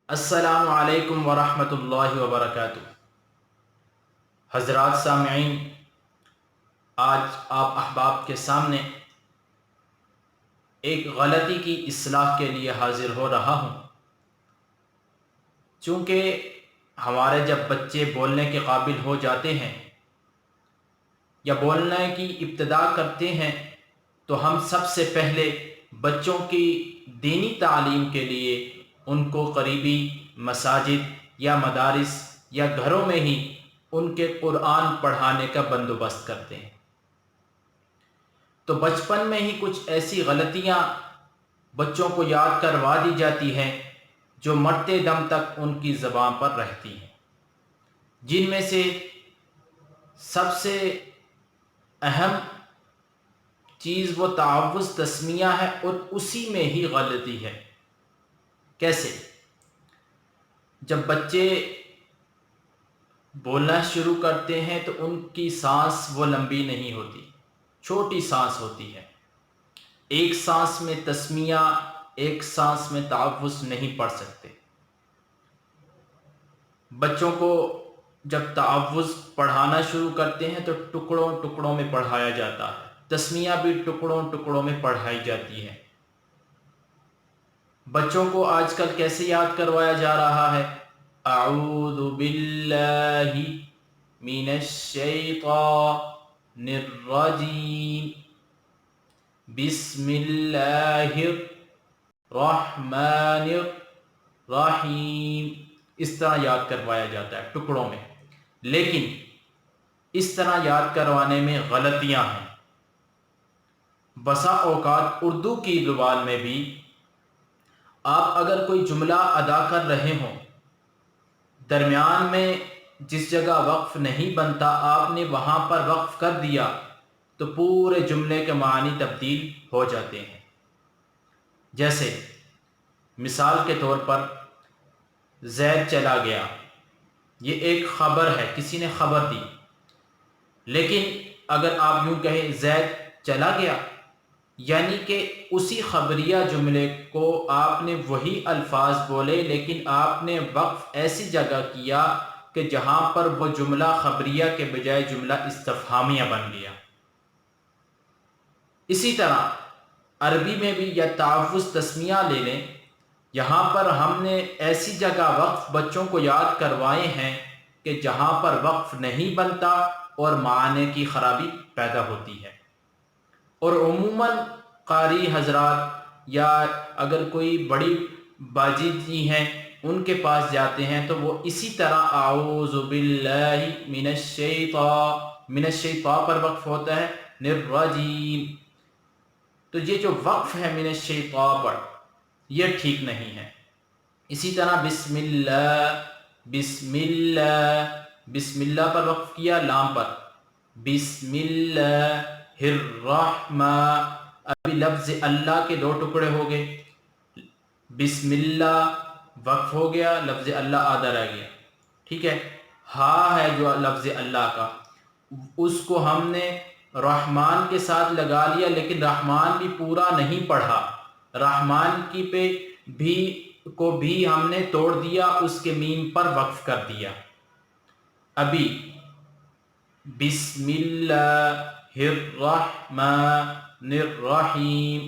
السلام علیکم ورحمۃ اللہ وبرکاتہ۔ حضرات سامعین، آج آپ احباب کے سامنے ایک غلطی کی اصلاح کے لیے حاضر ہو رہا ہوں۔ چونکہ ہمارے جب بچے بولنے کے قابل ہو جاتے ہیں یا بولنے کی ابتدا کرتے ہیں تو ہم سب سے پہلے بچوں کی دینی تعلیم کے لیے ان کو قریبی مساجد یا مدارس یا گھروں میں ہی ان کے قرآن پڑھانے کا بندوبست کرتے ہیں۔ تو بچپن میں ہی کچھ ایسی غلطیاں بچوں کو یاد کروا دی جاتی ہیں جو مرتے دم تک ان کی زبان پر رہتی ہیں، جن میں سے سب سے اہم چیز وہ تعوذ تسمیہ ہے، اور اسی میں ہی غلطی ہے۔ کیسے؟ جب بچے بولنا شروع کرتے ہیں تو ان کی سانس وہ لمبی نہیں ہوتی، چھوٹی سانس ہوتی ہے۔ ایک سانس میں تسمیہ، ایک سانس میں تعوذ نہیں پڑھ سکتے۔ بچوں کو جب تعوذ پڑھانا شروع کرتے ہیں تو ٹکڑوں ٹکڑوں میں پڑھایا جاتا ہے، تسمیہ بھی ٹکڑوں ٹکڑوں میں پڑھائی جاتی ہے۔ بچوں کو آج کل کیسے یاد کروایا جا رہا ہے؟ اعوذ باللہ من الشیطان الرجیم، بسم اللہ الرحمن الرحیم، اس طرح یاد کروایا جاتا ہے ٹکڑوں میں۔ لیکن اس طرح یاد کروانے میں غلطیاں ہیں۔ بسا اوقات اردو کی زبان میں بھی آپ اگر کوئی جملہ ادا کر رہے ہوں، درمیان میں جس جگہ وقف نہیں بنتا آپ نے وہاں پر وقف کر دیا تو پورے جملے کے معنی تبدیل ہو جاتے ہیں۔ جیسے مثال کے طور پر زید چلا گیا، یہ ایک خبر ہے، کسی نے خبر دی، لیکن اگر آپ یوں کہیں زید چلا گیا، یعنی کہ اسی خبریہ جملے کو آپ نے وہی الفاظ بولے، لیکن آپ نے وقف ایسی جگہ کیا کہ جہاں پر وہ جملہ خبریہ کے بجائے جملہ استفہامیہ بن گیا۔ اسی طرح عربی میں بھی یا تعوذ تسمیہ لے لیں، یہاں پر ہم نے ایسی جگہ وقف بچوں کو یاد کروائے ہیں کہ جہاں پر وقف نہیں بنتا اور معنی کی خرابی پیدا ہوتی ہے۔ اور عموماً قاری حضرات یا اگر کوئی بڑی باجی جی ہیں ان کے پاس جاتے ہیں تو وہ اسی طرح اعوذ باللہ من الشیطان پر وقف ہوتا ہے الرجیم۔ تو یہ جو وقف ہے من الشیطان پر، یہ ٹھیک نہیں ہے۔ اسی طرح بسم اللہ، بسم اللہ، بسم اللہ پر وقف کیا لام پر، بسم اللہ الرحمن، ابھی لفظ اللہ کے دو ٹکڑے ہو گئے، بسم اللہ وقف ہو گیا، لفظ اللہ آدھا رہ گیا، ٹھیک ہے۔ ہاں ہے جو لفظ اللہ کا، اس کو ہم نے رحمان کے ساتھ لگا لیا، لیکن رحمان بھی پورا نہیں پڑھا، رحمان کی پہ بھی ہم نے توڑ دیا، اس کے میم پر وقف کر دیا۔ ابھی بسم اللہ الرحمن الرحیم،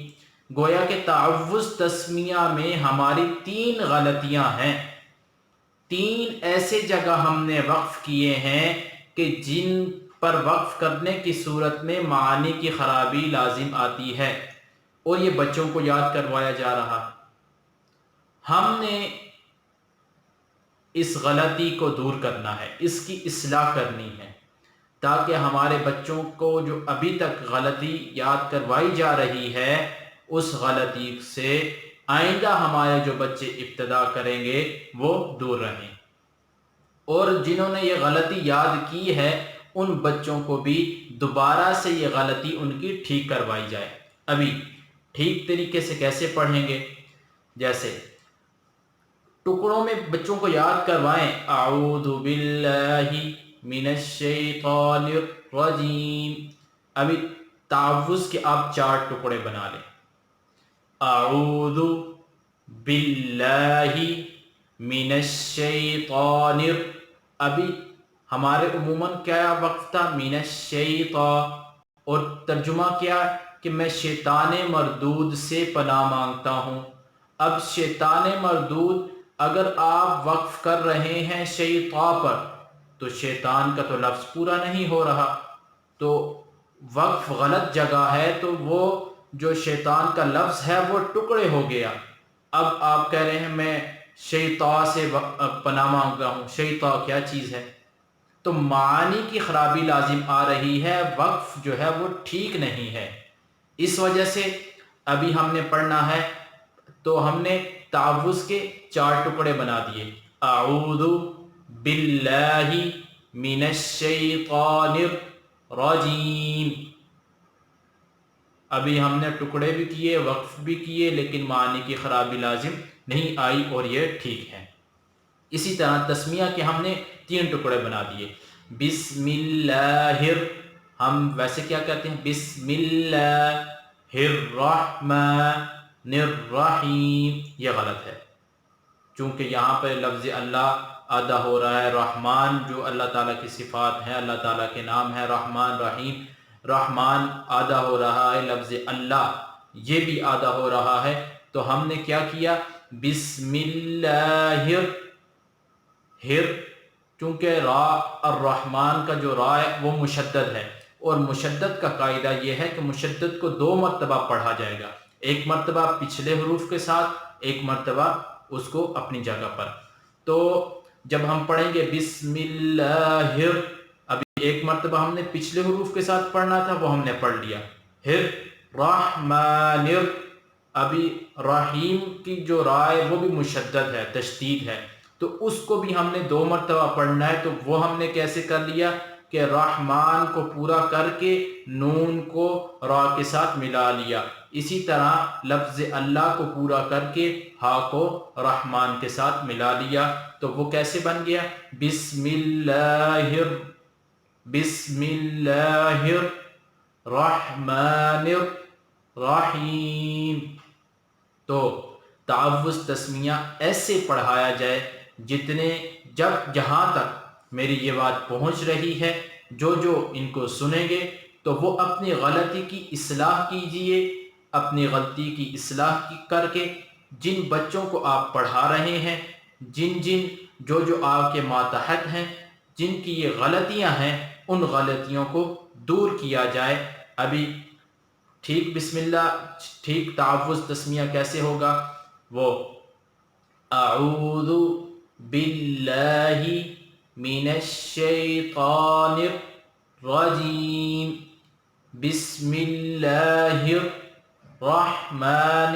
گویا کہ تعوذ تسمیہ میں ہماری 3 غلطیاں ہیں، 3 ایسے جگہ ہم نے وقف کیے ہیں کہ جن پر وقف کرنے کی صورت میں معانی کی خرابی لازم آتی ہے، اور یہ بچوں کو یاد کروایا جا رہا ہے۔ ہم نے اس غلطی کو دور کرنا ہے، اس کی اصلاح کرنی ہے، تاکہ ہمارے بچوں کو جو ابھی تک غلطی یاد کروائی جا رہی ہے اس غلطی سے آئندہ ہمارے جو بچے ابتدا کریں گے وہ دور رہیں، اور جنہوں نے یہ غلطی یاد کی ہے ان بچوں کو بھی دوبارہ سے یہ غلطی ان کی ٹھیک کروائی جائے۔ ابھی ٹھیک طریقے سے کیسے پڑھیں گے؟ جیسے ٹکڑوں میں بچوں کو یاد کروائیں، اعوذ باللہ من الشیطان الرجیم، ابھی تعوذ کے آپ 4 ٹکڑے بنا لیں، اعوذ باللہ من الشیطان ابھی ہمارے عموماً کیا وقف تھا؟ من الشیطان، اور ترجمہ کیا کہ میں شیطان مردود سے پناہ مانگتا ہوں۔ اب شیطان مردود اگر آپ وقف کر رہے ہیں شیطان پر تو شیطان کا تو لفظ پورا نہیں ہو رہا، تو وقف غلط جگہ ہے، تو وہ جو شیطان کا لفظ ہے وہ ٹکڑے ہو گیا۔ اب آپ کہہ رہے ہیں میں شیطان سے پناہ مانگتا ہوں، شیطان کیا چیز ہے؟ تو معانی کی خرابی لازم آ رہی ہے، وقف جو ہے وہ ٹھیک نہیں ہے۔ اس وجہ سے ابھی ہم نے پڑھنا ہے تو ہم نے تعوذ کے 4 ٹکڑے بنا دیے۔ اعوذ باللہ من الشیطان الرجیم، ابھی ہم نے ٹکڑے بھی کیے، وقف بھی کیے، لیکن معانی کی خرابی لازم نہیں آئی اور یہ ٹھیک ہے۔ اسی طرح تسمیہ کے ہم نے 3 ٹکڑے بنا دیے۔ بسم اللہ، ہم ویسے کیا کہتے ہیں؟ بسم اللہ الرحمن الرحیم، یہ غلط ہے، چونکہ یہاں پہ لفظ اللہ ادا ہو رہا ہے۔ رحمان جو اللہ تعالیٰ کی صفات ہیں، اللہ تعالیٰ کے نام ہے رحمان رحیم، رحمان آدھا ہو رہا ہے، لفظ اللہ یہ بھی آدھا ہو رہا ہے، تو ہم نے کیا کیا؟ بسم اللہ چونکہ را الرحمن کا جو را ہے وہ مشدد ہے، اور مشدد کا قاعدہ یہ ہے کہ مشدد کو 2 مرتبہ پڑھا جائے گا، ایک مرتبہ پچھلے حروف کے ساتھ، ایک مرتبہ اس کو اپنی جگہ پر۔ تو جب ہم پڑھیں گے بسم اللہ، ابھی ایک مرتبہ ہم نے پچھلے حروف کے ساتھ پڑھنا تھا، وہ ہم نے پڑھ لیا۔ رحمن، ابھی رحیم کی جو را ہے وہ بھی مشدد ہے، تشدید ہے، تو اس کو بھی ہم نے 2 مرتبہ پڑھنا ہے، تو وہ ہم نے کیسے کر لیا کہ رحمان کو پورا کر کے نون کو را کے ساتھ ملا لیا، اسی طرح لفظ اللہ کو پورا کر کے ہا کو رحمان کے ساتھ ملا لیا، تو وہ کیسے بن گیا؟ بسم اللہ الرحمن الرحیم۔ تو تعوذ تسمیہ ایسے پڑھایا جائے جہاں تک میری یہ بات پہنچ رہی ہے، جو ان کو سنیں گے تو وہ اپنی غلطی کی اصلاح کیجئے، اپنی غلطی کی اصلاح کر کے جن بچوں کو آپ پڑھا رہے ہیں، جو آپ کے ماتحت ہیں، جن کی یہ غلطیاں ہیں، ان غلطیوں کو دور کیا جائے۔ ابھی ٹھیک بسم اللہ، ٹھیک تعوذ تسمیہ کیسے ہوگا؟ وہ اعوذ باللہ من الشیطان الرجیم، بسم اللہ الرحمن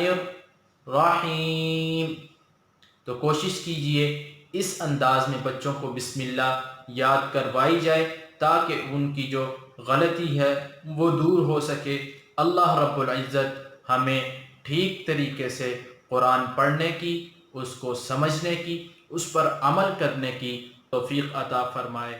الرحیم۔ تو کوشش کیجئے اس انداز میں بچوں کو بسم اللہ یاد کروائی جائے تاکہ ان کی جو غلطی ہے وہ دور ہو سکے۔ اللہ رب العزت ہمیں ٹھیک طریقے سے قرآن پڑھنے کی، اس کو سمجھنے کی، اس پر عمل کرنے کی توفیق عطا فرمائے۔